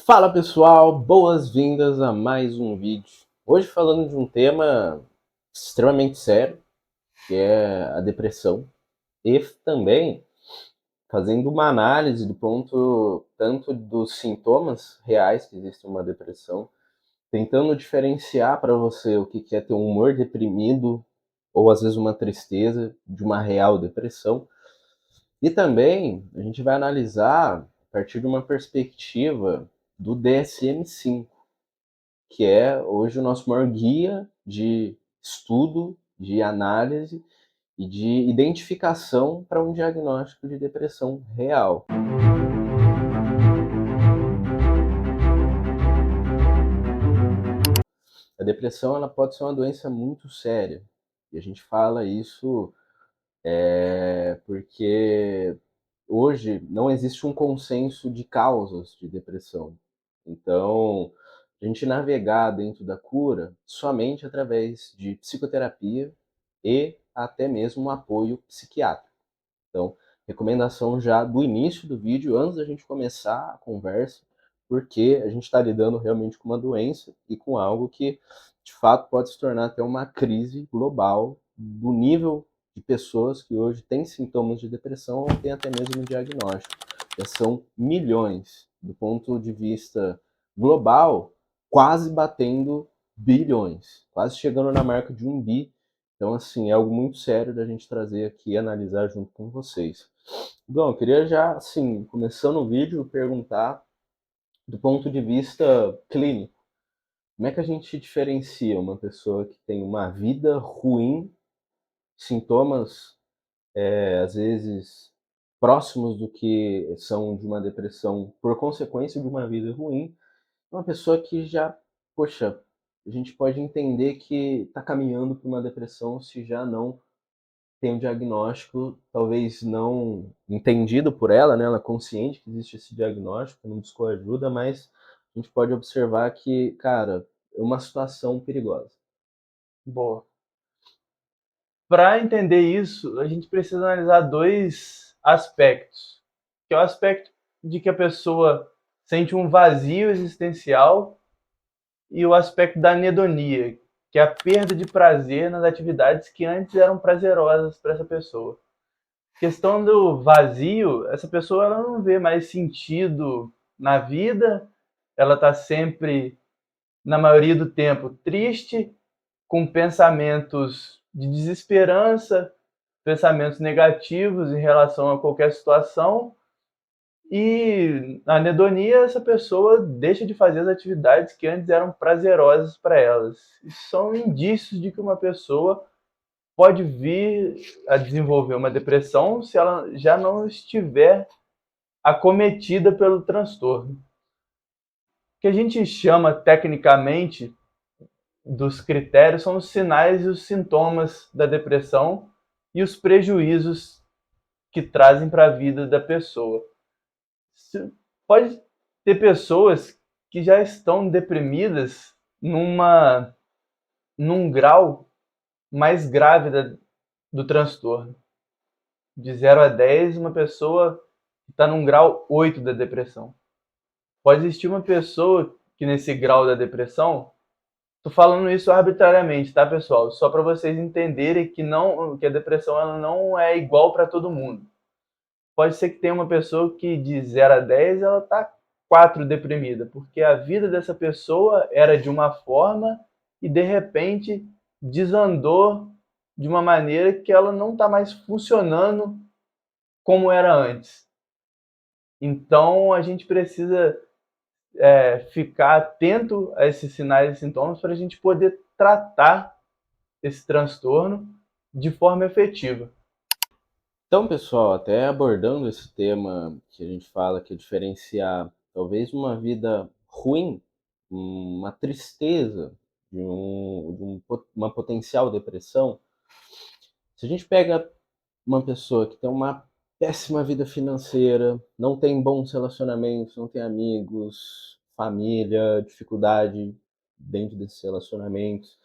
Fala pessoal, boas-vindas a mais um vídeo. Hoje falando de um tema extremamente sério, que é a depressão, e também fazendo uma análise do ponto tanto dos sintomas reais que existem uma depressão, tentando diferenciar para você o que é ter um humor deprimido ou às vezes uma tristeza de uma real depressão. E também a gente vai analisar a partir de uma perspectiva do DSM-5, que é hoje o nosso maior guia de estudo, de análise e de identificação para um diagnóstico de depressão real. A depressão ela pode ser uma doença muito séria, e a gente fala isso porque hoje não existe um consenso de causas de depressão. Então, a gente navegar dentro da cura somente através de psicoterapia e até mesmo um apoio psiquiátrico. Então, recomendação já do início do vídeo, antes da gente começar a conversa, porque a gente está lidando realmente com uma doença e com algo que, de fato, pode se tornar até uma crise global do nível de pessoas que hoje têm sintomas de depressão ou têm até mesmo um diagnóstico. Já são milhões. Do ponto de vista global, quase batendo bilhões, quase chegando na marca de 1 bi. Então, assim, é algo muito sério da gente trazer aqui e analisar junto com vocês. Bom, eu queria já, assim, começando o vídeo, perguntar do ponto de vista clínico, como é que a gente diferencia uma pessoa que tem uma vida ruim, sintomas, às vezes, próximos do que são de uma depressão por consequência de uma vida ruim, uma pessoa que já, poxa, a gente pode entender que está caminhando para uma depressão se já não tem um diagnóstico, talvez não entendido por ela, né? Ela é consciente que existe esse diagnóstico, não buscou ajuda, mas a gente pode observar que, cara, é uma situação perigosa. Boa. Para entender isso, a gente precisa analisar dois aspectos, que é o aspecto de que a pessoa sente um vazio existencial e o aspecto da anedonia, que é a perda de prazer nas atividades que antes eram prazerosas para essa pessoa. Questão do vazio, essa pessoa ela não vê mais sentido na vida, ela está sempre, na maioria do tempo, triste, com pensamentos de desesperança, pensamentos negativos em relação a qualquer situação, e na anedonia essa pessoa deixa de fazer as atividades que antes eram prazerosas para elas. Isso são indícios de que uma pessoa pode vir a desenvolver uma depressão se ela já não estiver acometida pelo transtorno. O que a gente chama tecnicamente dos critérios são os sinais e os sintomas da depressão e os prejuízos que trazem para a vida da pessoa. Pode ter pessoas que já estão deprimidas num grau mais grave do transtorno. De 0 a 10, uma pessoa está num grau 8 da depressão. Pode existir uma pessoa que nesse grau da depressão. Tô falando isso arbitrariamente, tá, pessoal? Só para vocês entenderem que a depressão ela não é igual para todo mundo. Pode ser que tenha uma pessoa que de 0 a 10 ela tá 4 deprimida, porque a vida dessa pessoa era de uma forma e de repente desandou de uma maneira que ela não está mais funcionando como era antes. Então a gente precisa ficar atento a esses sinais e sintomas para a gente poder tratar esse transtorno de forma efetiva. Então, pessoal, até abordando esse tema que a gente fala que é diferenciar talvez uma vida ruim, uma tristeza uma potencial depressão. Se a gente pega uma pessoa que tem uma péssima vida financeira, não tem bons relacionamentos, não tem amigos, família, dificuldade dentro desses relacionamentos,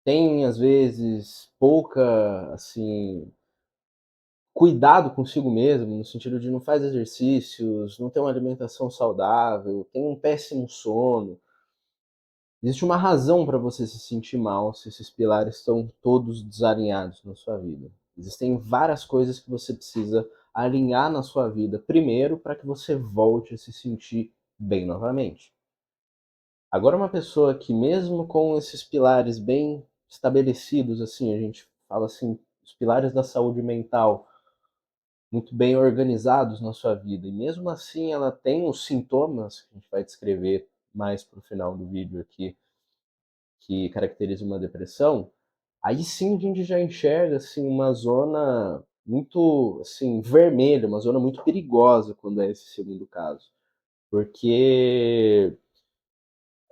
tem às vezes pouca, assim, cuidado consigo mesmo, no sentido de não faz exercícios, não tem uma alimentação saudável, tem um péssimo sono, existe uma razão para você se sentir mal se esses pilares estão todos desalinhados na sua vida. Existem várias coisas que você precisa alinhar na sua vida primeiro para que você volte a se sentir bem novamente. Agora, uma pessoa que, mesmo com esses pilares bem estabelecidos, assim, a gente fala assim, os pilares da saúde mental muito bem organizados na sua vida, e mesmo assim ela tem os sintomas que a gente vai descrever mais para o final do vídeo aqui, que caracteriza uma depressão, aí sim a gente já enxerga assim uma zona muito assim vermelha, uma zona muito perigosa quando é esse segundo caso, porque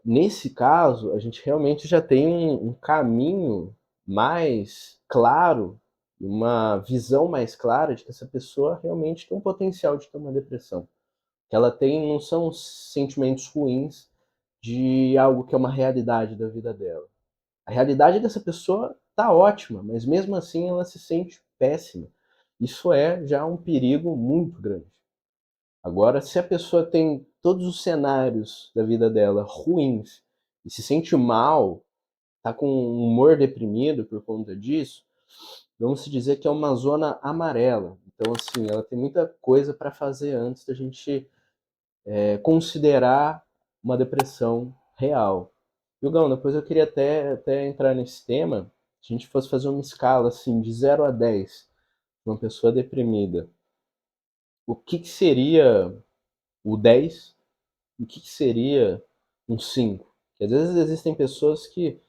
nesse caso a gente realmente já tem um caminho mais claro, uma visão mais clara de que essa pessoa realmente tem um potencial de ter uma depressão. Que ela tem não são sentimentos ruins de algo que é uma realidade da vida dela. A realidade dessa pessoa tá ótima, mas mesmo assim ela se sente péssima. Isso é já um perigo muito grande. Agora, se a pessoa tem todos os cenários da vida dela ruins e se sente mal, tá com um humor deprimido por conta disso, vamos se dizer que é uma zona amarela. Então, assim, ela tem muita coisa para fazer antes da gente considerar uma depressão real. Jogão, depois eu queria até entrar nesse tema, se a gente fosse fazer uma escala assim, de 0 a 10, uma pessoa deprimida, o que, que seria o 10 e o que, que seria um 5? Porque às vezes existem pessoas que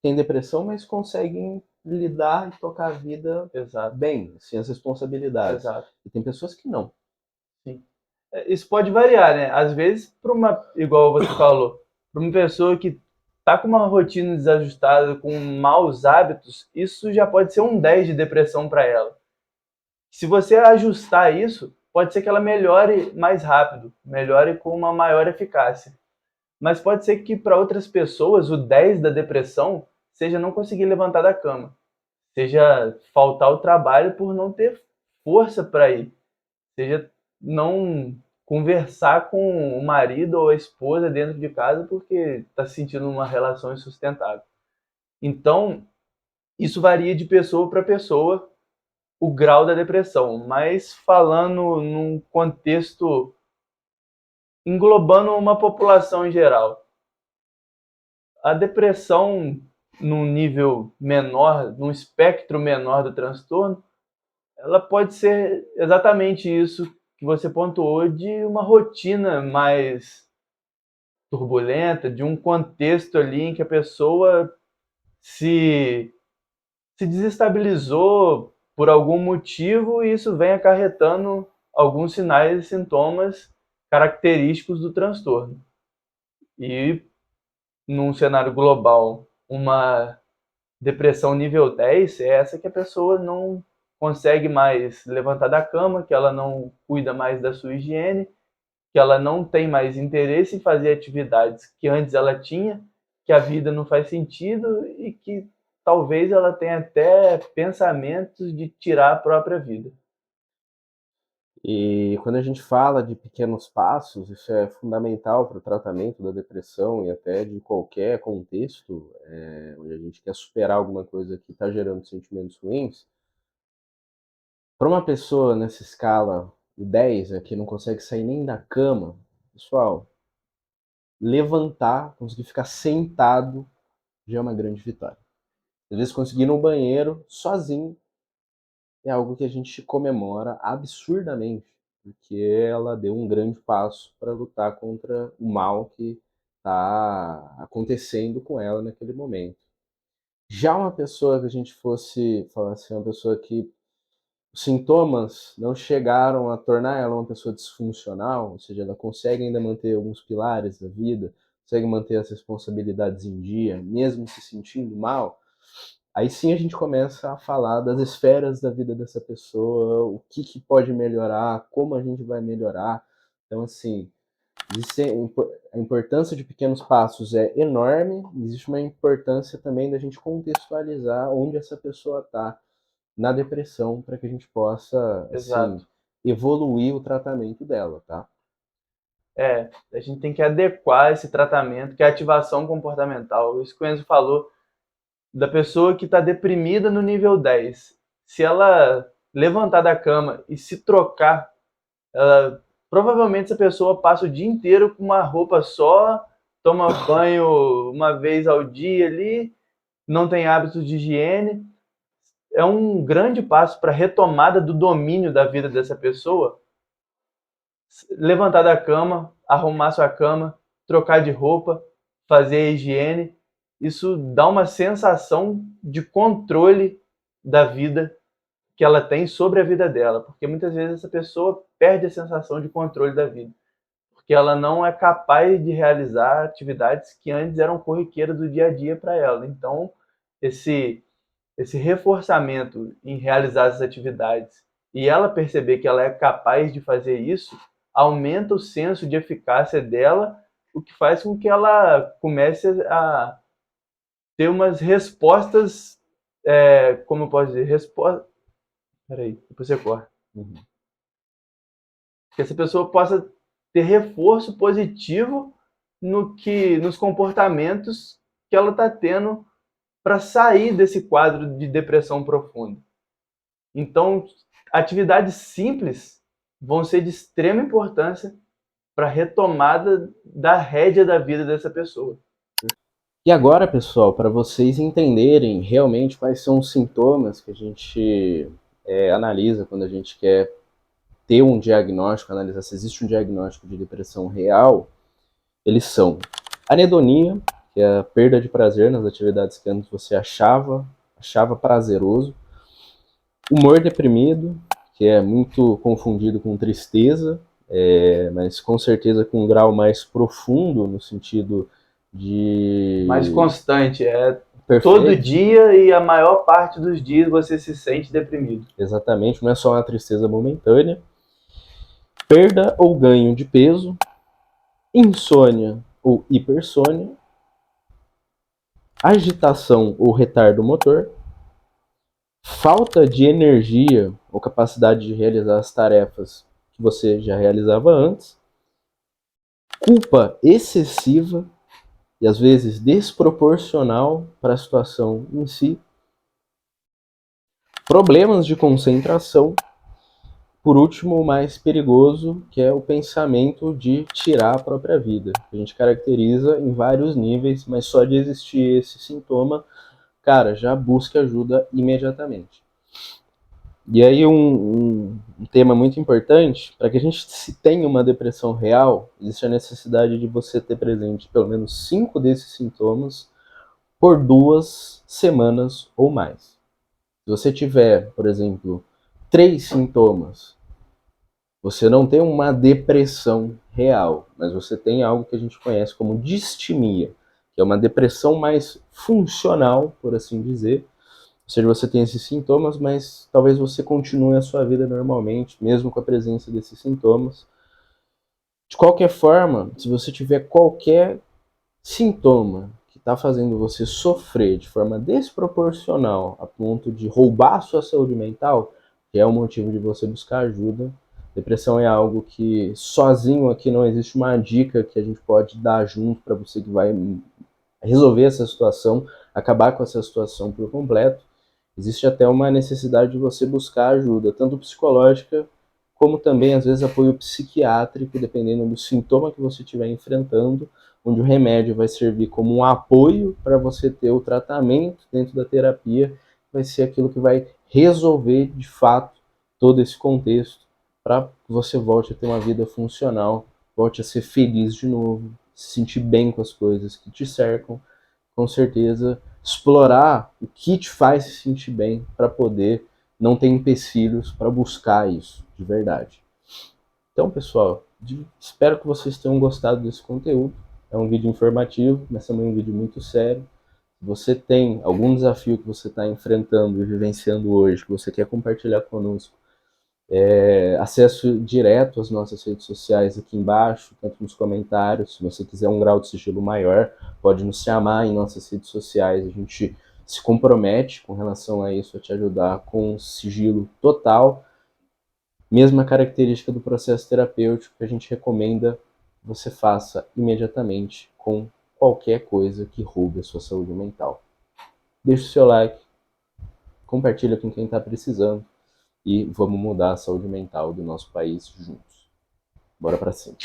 têm depressão, mas conseguem lidar e tocar a vida Exato, bem, sem as responsabilidades. exato. E tem pessoas que não. Sim. Isso pode variar, né? Às vezes, para uma, igual você falou, para uma pessoa que tá com uma rotina desajustada, com maus hábitos, isso já pode ser um 10 de depressão para ela. Se você ajustar isso, pode ser que ela melhore mais rápido, melhore com uma maior eficácia. Mas pode ser que para outras pessoas o 10 da depressão seja não conseguir levantar da cama, seja faltar ao trabalho por não ter força para ir, seja não conversar com o marido ou a esposa dentro de casa porque está se sentindo uma relação insustentável. Então, isso varia de pessoa para pessoa, o grau da depressão, mas falando num contexto englobando uma população em geral. A depressão num nível menor, num espectro menor do transtorno, ela pode ser exatamente isso que você pontuou, de uma rotina mais turbulenta, de um contexto ali em que a pessoa se, se desestabilizou por algum motivo e isso vem acarretando alguns sinais e sintomas característicos do transtorno. E num cenário global, uma depressão nível 10 é essa que a pessoa não consegue mais levantar da cama, que ela não cuida mais da sua higiene, que ela não tem mais interesse em fazer atividades que antes ela tinha, que a vida não faz sentido e que talvez ela tenha até pensamentos de tirar a própria vida. E quando a gente fala de pequenos passos, isso é fundamental para o tratamento da depressão e até de qualquer contexto, onde a gente quer superar alguma coisa que está gerando sentimentos ruins. Para uma pessoa nessa escala, o 10, que não consegue sair nem da cama, pessoal, levantar, conseguir ficar sentado já é uma grande vitória. Às vezes conseguir ir no banheiro sozinho é algo que a gente comemora absurdamente, porque ela deu um grande passo para lutar contra o mal que está acontecendo com ela naquele momento. Já uma pessoa que a gente fosse falar assim, uma pessoa que os sintomas não chegaram a tornar ela uma pessoa disfuncional, ou seja, ela consegue ainda manter alguns pilares da vida, consegue manter as responsabilidades em dia, mesmo se sentindo mal, aí sim a gente começa a falar das esferas da vida dessa pessoa, o que, que pode melhorar, como a gente vai melhorar. Então, assim, a importância de pequenos passos é enorme, existe uma importância também da gente contextualizar onde essa pessoa está na depressão para que a gente possa, assim, Exato. evoluir o tratamento dela, tá? A gente tem que adequar esse tratamento, que é a ativação comportamental. Isso que o Enzo falou, da pessoa que está deprimida no nível 10. Se ela levantar da cama e se trocar, provavelmente essa pessoa passa o dia inteiro com uma roupa só, toma banho uma vez ao dia ali, não tem hábitos de higiene. É um grande passo para a retomada do domínio da vida dessa pessoa. Levantar da cama, arrumar sua cama, trocar de roupa, fazer a higiene. Isso dá uma sensação de controle da vida que ela tem sobre a vida dela, porque muitas vezes essa pessoa perde a sensação de controle da vida, porque ela não é capaz de realizar atividades que antes eram corriqueiras do dia a dia para ela. Então, esse reforçamento em realizar essas atividades e ela perceber que ela é capaz de fazer isso, aumenta o senso de eficácia dela, o que faz com que ela comece a ter umas respostas, como eu posso dizer, peraí, depois você corta. Uhum. Que essa pessoa possa ter reforço positivo nos comportamentos que ela está tendo para sair desse quadro de depressão profunda. Então, atividades simples vão ser de extrema importância para a retomada da rédea da vida dessa pessoa. E agora, pessoal, para vocês entenderem realmente quais são os sintomas que a gente analisa quando a gente quer ter um diagnóstico, analisar se existe um diagnóstico de depressão real, eles são anedonia, que é a perda de prazer nas atividades que antes você achava prazeroso, humor deprimido, que é muito confundido com tristeza, mas com certeza com um grau mais profundo no sentido de... Mais constante, todo Perfeito. dia e a maior parte dos dias você se sente deprimido. Exatamente, não é só uma tristeza momentânea. Perda ou ganho de peso, insônia ou hipersônia, agitação ou retardo motor, falta de energia ou capacidade de realizar as tarefas que você já realizava antes, culpa excessiva e às vezes desproporcional para a situação em si, problemas de concentração, por último, o mais perigoso, que é o pensamento de tirar a própria vida. A gente caracteriza em vários níveis, mas só de existir esse sintoma, cara, já busque ajuda imediatamente. E aí um tema muito importante, para que a gente se tenha uma depressão real, existe a necessidade de você ter presente pelo menos 5 desses sintomas por 2 semanas ou mais. Se você tiver, por exemplo, 3 sintomas, você não tem uma depressão real, mas você tem algo que a gente conhece como distimia, que é uma depressão mais funcional, por assim dizer. Ou seja, você tem esses sintomas, mas talvez você continue a sua vida normalmente, mesmo com a presença desses sintomas. De qualquer forma, se você tiver qualquer sintoma que está fazendo você sofrer de forma desproporcional a ponto de roubar a sua saúde mental, que é um motivo de você buscar ajuda. Depressão é algo que sozinho aqui não existe uma dica que a gente pode dar junto para você que vai resolver essa situação, acabar com essa situação por completo. Existe até uma necessidade de você buscar ajuda, tanto psicológica, como também, às vezes, apoio psiquiátrico, dependendo do sintoma que você estiver enfrentando, onde o remédio vai servir como um apoio para você ter o tratamento dentro da terapia, vai ser aquilo que vai resolver, de fato, todo esse contexto, para que você volte a ter uma vida funcional, volte a ser feliz de novo, se sentir bem com as coisas que te cercam, com certeza explorar o que te faz se sentir bem para poder não ter empecilhos para buscar isso de verdade. Então, pessoal, espero que vocês tenham gostado desse conteúdo. É um vídeo informativo, mas também um vídeo muito sério. Se você tem algum desafio que você está enfrentando e vivenciando hoje, que você quer compartilhar conosco, acesso direto às nossas redes sociais aqui embaixo, tanto nos comentários. Se você quiser um grau de sigilo maior, pode nos chamar em nossas redes sociais. A gente se compromete com relação a isso, a te ajudar com sigilo total. Mesma característica do processo terapêutico que a gente recomenda você faça imediatamente com qualquer coisa que roube a sua saúde mental. Deixe o seu like, compartilha com quem está precisando e vamos mudar a saúde mental do nosso país juntos. Bora pra cima.